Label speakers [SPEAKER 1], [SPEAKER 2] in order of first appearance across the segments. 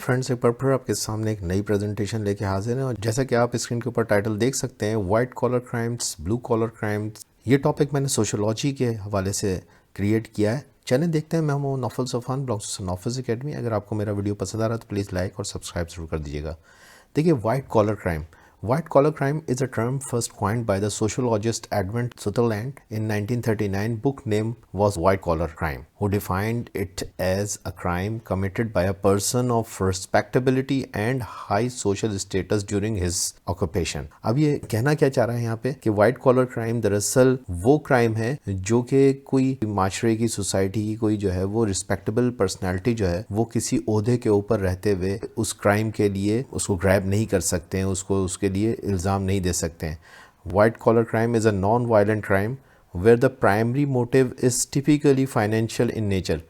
[SPEAKER 1] Friends, एक बार फिर आपके सामने एक नई प्रेजेंटेशन लेके हाजिर हैं और जैसा कि आप स्क्रीन के ऊपर टाइटल देख सकते हैं, white collar crimes, blue collar crimes. ये टॉपिक मैंने सोशोलॉजी के हवाले से क्रिएट किया है। चलिए देखते हैं। मैं हूँ नौफल सफ़ान, ब्लॉग्स नौफल्स एकेडमी। अगर आपको मेरा वीडियो पसंद आ रहा है तो प्लीज़ लाइक और सब्सक्राइब जरूर कर दीजिएगा। देखिए, white collar crime. White collar crime is a term first coined by the sociologist Edmund Sutherland in 1939. Book name was White Collar Crime, who defined it as a crime committed by a person of respectability and high social status during his occupation. अब ये कहना क्या चाह रहा है यहाँ पे कि वाइट कॉलर क्राइम दरअसल वो क्राइम है जो कि कोई माशरे की, सोसाइटी की कोई जो है वो रिस्पेक्टेबल पर्सनैलिटी जो है वो किसी ओहदे के ऊपर रहते हुए उस क्राइम के लिए उसको ग्रैब नहीं कर सकते हैं, उसको उसके लिए इल्ज़ाम नहीं दे सकते हैं। White collar crime is a non violent crime where the primary motive is typically financial in nature.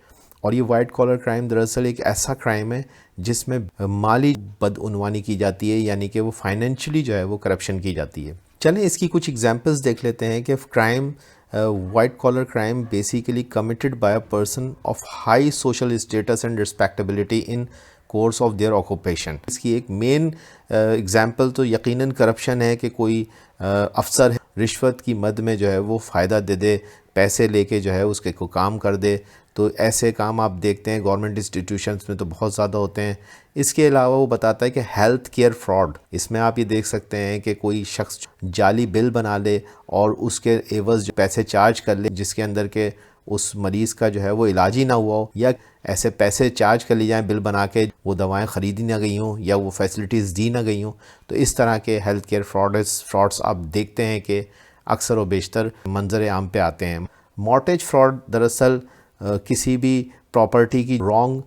[SPEAKER 1] और ये वाइट कॉलर क्राइम दरअसल एक ऐसा क्राइम है जिसमें माली बदउनवानी की जाती है, यानी कि वो फाइनेंशियली जो है वो करप्शन की जाती है। चलें इसकी कुछ एग्जांपल्स देख लेते हैं कि crime white collar crime basically committed by a person of high social status and respectability in course of their occupation. इसकी एक मेन एग्जांपल तो यकीनन करप्शन है कि कोई अफसर रिश्वत की मद में जो है वो फ़ायदा दे दे, पैसे लेके जो है उसके को काम कर दे। तो ऐसे काम आप देखते हैं गवर्नमेंट इंस्टीट्यूशंस में तो बहुत ज़्यादा होते हैं। इसके अलावा वो बताता है कि हेल्थ केयर फ्रॉड, इसमें आप ये देख सकते हैं कि कोई शख्स जाली बिल बना ले और उसके एवज़ पैसे चार्ज कर ले जिसके अंदर के उस मरीज़ का जो है वो इलाज ही ना हुआ हो, या ऐसे पैसे चार्ज कर ली जाएँ बिल बना के, वो दवाएं ख़रीदी ना गई हों या वो फैसिलिटीज़ दी ना गई हों। तो इस तरह के हेल्थ केयर फ्रॉड्स आप देखते हैं कि अक्सर व बेशतर मंजर आम पे आते हैं। मॉर्टेज फ्रॉड दरअसल किसी भी प्रॉपर्टी की रॉन्ग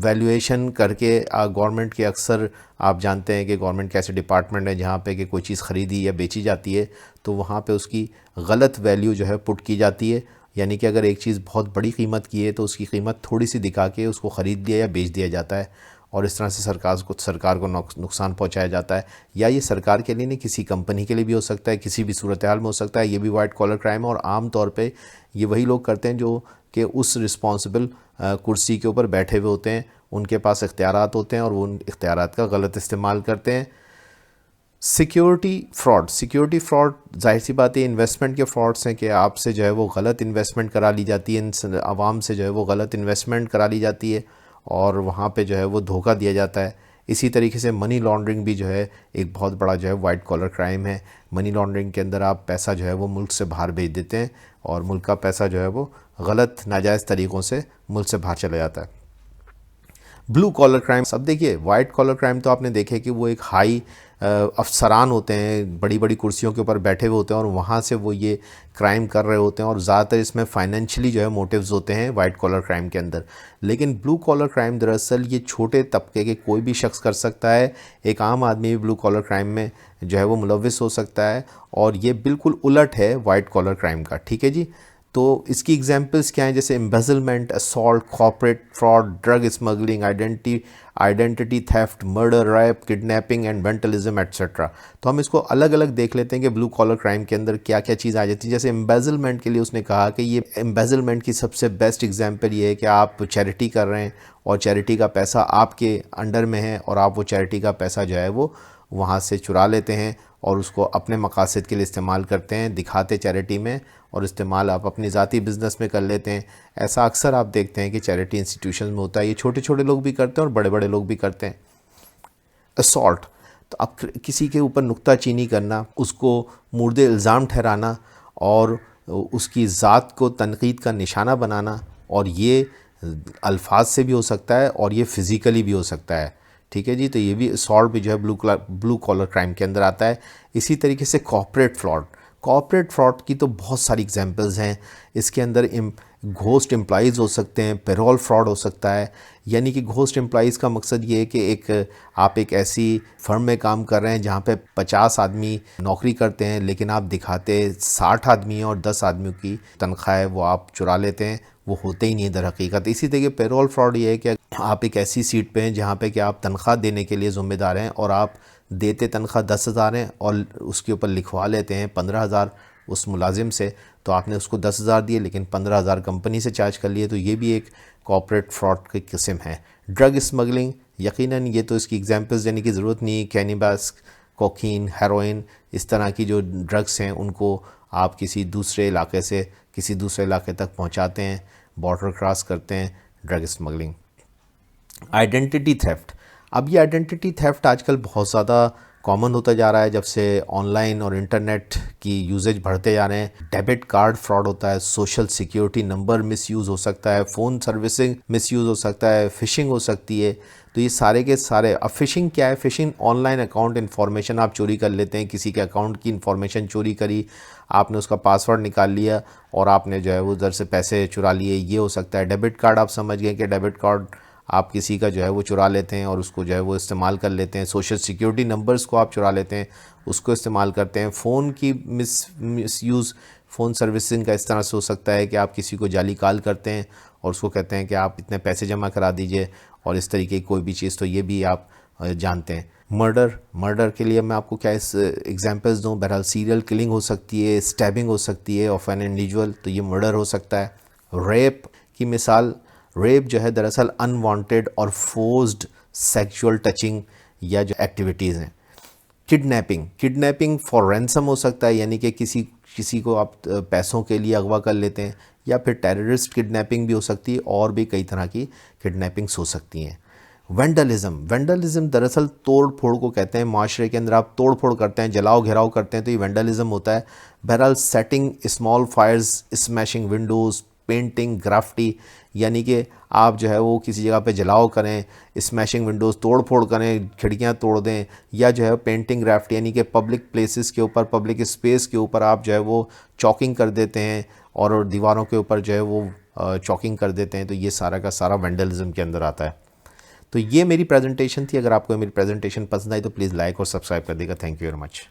[SPEAKER 1] वैल्यूएशन करके गवर्नमेंट के, अक्सर आप जानते हैं कि गवर्नमेंट के ऐसे डिपार्टमेंट है जहाँ पे कि कोई चीज़ ख़रीदी या बेची जाती है तो वहाँ पे उसकी गलत वैल्यू जो है पुट की जाती है। यानी कि अगर एक चीज़ बहुत बड़ी कीमत की है तो उसकी कीमत थोड़ी सी दिखा के उसको ख़रीद लिया या बेच दिया जाता है और इस तरह से सरकार को नुकसान पहुंचाया जाता है। या ये सरकार के लिए नहीं, किसी कंपनी के लिए भी हो सकता है, किसी भी सूरत हाल में हो सकता है। ये भी वाइट कॉलर क्राइम है और आम तौर पे ये वही लोग करते हैं जो कि उस रिस्पॉन्सिबल कुर्सी के ऊपर बैठे हुए होते हैं, उनके पास इख्तियारात होते हैं और वो उन इख्तियारात का गलत इस्तेमाल करते हैं। सिक्योरिटी फ्रॉड जाहिर सी बात है इन्वेस्टमेंट के फ्रॉड्स हैं कि आपसे जो है वो गलत इन्वेस्टमेंट करा ली जाती है, आवाम से जो है वो गलत इन्वेस्टमेंट करा ली जाती है और वहाँ पे जो है वो धोखा दिया जाता है। इसी तरीके से मनी लॉन्ड्रिंग भी जो है एक बहुत बड़ा जो है वाइट कॉलर क्राइम है। मनी लॉन्ड्रिंग के अंदर आप पैसा जो है वो मुल्क से बाहर भेज देते हैं और मुल्क का पैसा जो है वो गलत नाजायज़ तरीक़ों से मुल्क से बाहर चला जाता है। ब्लू कॉलर क्राइम, अब देखिए वाइट कॉलर क्राइम तो आपने देखे कि वो एक हाई अफसरान होते हैं, बड़ी बड़ी कुर्सियों के ऊपर बैठे हुए होते हैं और वहाँ से वो ये क्राइम कर रहे होते हैं और ज़्यादातर इसमें फाइनेंशियली जो है मोटिव्स होते हैं वाइट कॉलर क्राइम के अंदर। लेकिन ब्लू कॉलर क्राइम दरअसल ये छोटे तबके के कोई भी शख्स कर सकता है। एक आम आदमी भी ब्लू कॉलर क्राइम में जो है वो मुलविस हो सकता है और ये बिल्कुल उलट है वाइट कॉलर क्राइम का। ठीक है जी। तो इसकी एग्जांपल्स क्या हैं, जैसे embezzlement, assault, corporate fraud, drug smuggling, identity theft, murder, rape, kidnapping and vandalism etcetera. तो हम इसको अलग अलग देख लेते हैं कि ब्लू कॉलर क्राइम के अंदर क्या क्या चीज़ आ जाती है। जैसे एम्बेजलमेंट के लिए उसने कहा कि ये एम्बेजलमेंट की सबसे बेस्ट एग्जांपल ये है कि आप चैरिटी कर रहे हैं और चैरिटी का पैसा आपके अंडर में है और आप वो चैरिटी का पैसा जो है वो वहाँ से चुरा लेते हैं और उसको अपने मकासद के लिए इस्तेमाल करते हैं, दिखाते चैरिटी में और इस्तेमाल आप अपनी ज़ाती बिज़नेस में कर लेते हैं। ऐसा अक्सर आप देखते हैं कि चैरिटी इंस्टीट्यूशन में होता है। ये छोटे छोटे लोग भी करते हैं और बड़े बड़े लोग भी करते हैं। असॉल्ट, तो अब किसी के ऊपर नुक्ताचीनी करना, उसको मुर्दे इल्ज़ाम ठहराना और उसकी ज़ात को तनकीद का निशाना बनाना, और ये अल्फाज से भी हो सकता है और ये फ़िज़िकली भी हो सकता है। ठीक है जी। तो ये भी असॉल्ट भी जो है ब्लू कॉलर क्राइम के अंदर आता है। इसी तरीके से कॉर्पोरेट फ्रॉड की तो बहुत सारी एग्जांपल्स हैं। इसके अंदर घोस्ट एम्प्लॉइज़ हो सकते हैं, पेरोल फ्रॉड हो सकता है। यानी कि घोस्ट एम्प्लॉइज़ का मकसद ये है कि आप एक ऐसी फर्म में काम कर रहे हैं जहाँ पे 50 आदमी नौकरी करते हैं, लेकिन आप दिखाते 60 आदमी हैं और 10 आदमियों की तनख्वाह है वो आप चुरा लेते हैं, वो होते ही नहीं है दर हकीकत। इसी तरीके पेरोल फ्रॉड ये है कि आप एक ऐसी सीट पे हैं जहाँ पे कि आप तनख्वाह देने के लिए ज़िम्मेदार हैं और आप देते तनख्वाह 10,000 है और उसके ऊपर लिखवा लेते हैं 15,000 उस मुलाजिम से। तो आपने उसको 10,000 दिए लेकिन 15,000 कंपनी से चार्ज कर लिए। तो ये भी एक कॉर्पोरेट फ्रॉड की किस्म है। ड्रग स्मगलिंग, यकीनन ये तो इसकी एग्जांपल्स देने की ज़रूरत नहीं। कैनिबास, कोकीन, हेरोइन, इस तरह की जो ड्रग्स हैं उनको आप किसी दूसरे इलाके से किसी दूसरे इलाके तक पहुंचाते हैं, बॉर्डर क्रॉस करते हैं, ड्रग स्मगलिंग। आइडेंटिटी थेफ्ट, अब ये आइडेंटिटी थेफ्ट आजकल बहुत ज़्यादा कॉमन होता जा रहा है जब से ऑनलाइन और इंटरनेट की यूजेज बढ़ते जा रहे हैं। डेबिट कार्ड फ्रॉड होता है, सोशल सिक्योरिटी नंबर मिसयूज़ हो सकता है, फ़ोन सर्विसिंग मिसयूज़ हो सकता है, फ़िशिंग हो सकती है। तो ये सारे के सारे, अब फ़िशिंग क्या है? फ़िशिंग ऑनलाइन अकाउंट इन्फॉर्मेशन आप चोरी कर लेते हैं, किसी के अकाउंट की इन्फॉर्मेशन चोरी करी, आपने उसका पासवर्ड निकाल लिया और आपने जो है वो उधर से पैसे चुरा लिए, ये हो सकता है। डेबिट कार्ड, आप समझ गए कि डेबिट कार्ड आप किसी का जो है वो चुरा लेते हैं और उसको जो है वो इस्तेमाल कर लेते हैं। सोशल सिक्योरिटी नंबर्स को आप चुरा लेते हैं, उसको इस्तेमाल करते हैं। फ़ोन की मिसयूज़, फ़ोन सर्विसिंग का इस तरह से हो सकता है कि आप किसी को जाली कॉल करते हैं और उसको कहते हैं कि आप इतने पैसे जमा करा दीजिए और इस तरीके की कोई भी चीज़, तो ये भी आप जानते हैं। मर्डर के लिए मैं आपको क्या इस एग्जांपल्स दूं? बहरहाल सीरियल किलिंग हो सकती है, स्टैबिंग हो सकती है ऑफ एन इंडिविजुअल, तो ये मर्डर हो सकता है। रेप की मिसाल, रेप जो है दरअसल अनवांटेड और फोर्स्ड सेक्सुअल टचिंग या जो एक्टिविटीज़ हैं। किडनैपिंग फॉर रैंसम हो सकता है, यानी कि किसी को आप पैसों के लिए अगवा कर लेते हैं, या फिर टेररिस्ट किडनैपिंग भी हो सकती है, और भी कई तरह की किडनैपिंग्स हो सकती हैं। वेंडलिज्म दरअसल तोड़ फोड़ को कहते हैं। माशरे के अंदर आप तोड़ फोड़ करते हैं, जलाओ घेराव करते हैं, तो ये वेंडलिज्म होता है। बहरहाल setting small fires, smashing windows, painting, graffiti, यानी कि आप जो है वो किसी जगह पे जलाओ करें, स्मैशिंग विंडोज़, तोड़ फोड़ करें, खिड़कियां तोड़ दें, या जो है पेंटिंग, ग्राफिटी, यानी कि पब्लिक प्लेसेस के ऊपर, पब्लिक स्पेस के ऊपर आप जो है वो चॉकिंग कर देते हैं और दीवारों के ऊपर जो है वो चॉकिंग कर देते हैं, तो ये सारा का सारा वेंडलिज्म के अंदर आता है। तो ये मेरी प्रेजेंटेशन थी। अगर आपको मेरी प्रेजेंटेशन पसंद आई तो प्लीज़ लाइक और सब्सक्राइब कर देगा। Thank you very much.